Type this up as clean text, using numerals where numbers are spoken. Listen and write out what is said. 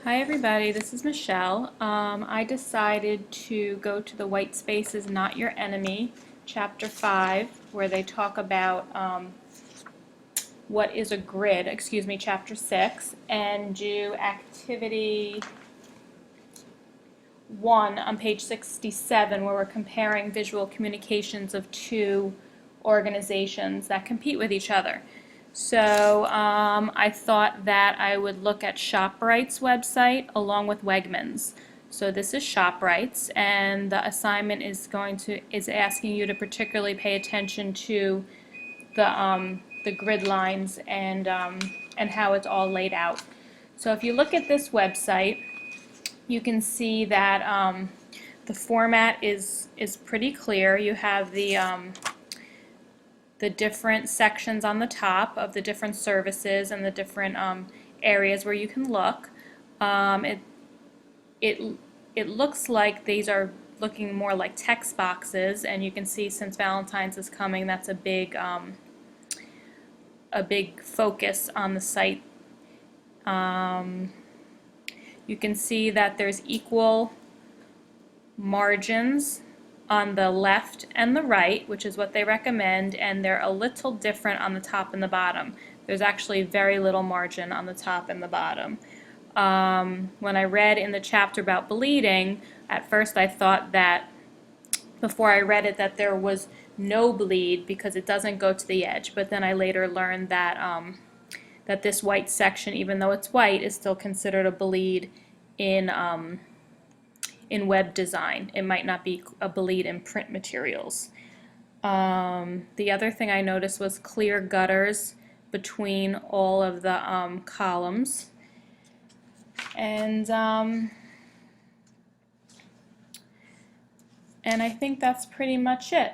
Hi everybody, this is Michelle. I decided to go to the White Space is Not Your Enemy, Chapter 5, where they talk about what is a grid, Chapter 6, and do activity 1 on page 67, where we're comparing visual communications of two organizations that compete with each other. So I thought that I would look at ShopRite's website along with Wegmans. So this is ShopRite's, and the assignment is asking you to particularly pay attention to the grid lines and how it's all laid out. So if you look at this website, you can see that the format is pretty clear. You have the different sections on the top of the different services and the different areas where you can look. It it looks like these are looking more like text boxes, and you can see since Valentine's is coming, that's a big focus on the site. You can see that there's equal margins on the left and the right, which is what they recommend, and they're a little different on the top and the bottom. There's actually very little margin on the top and the bottom. When I read in the chapter about bleeding, at first I thought that, before I read it, that there was no bleed because it doesn't go to the edge, but then I later learned that that this white section, even though it's white, is still considered a bleed in web design. It might not be a bleed in print materials. The other thing I noticed was clear gutters between all of the columns. And I think that's pretty much it.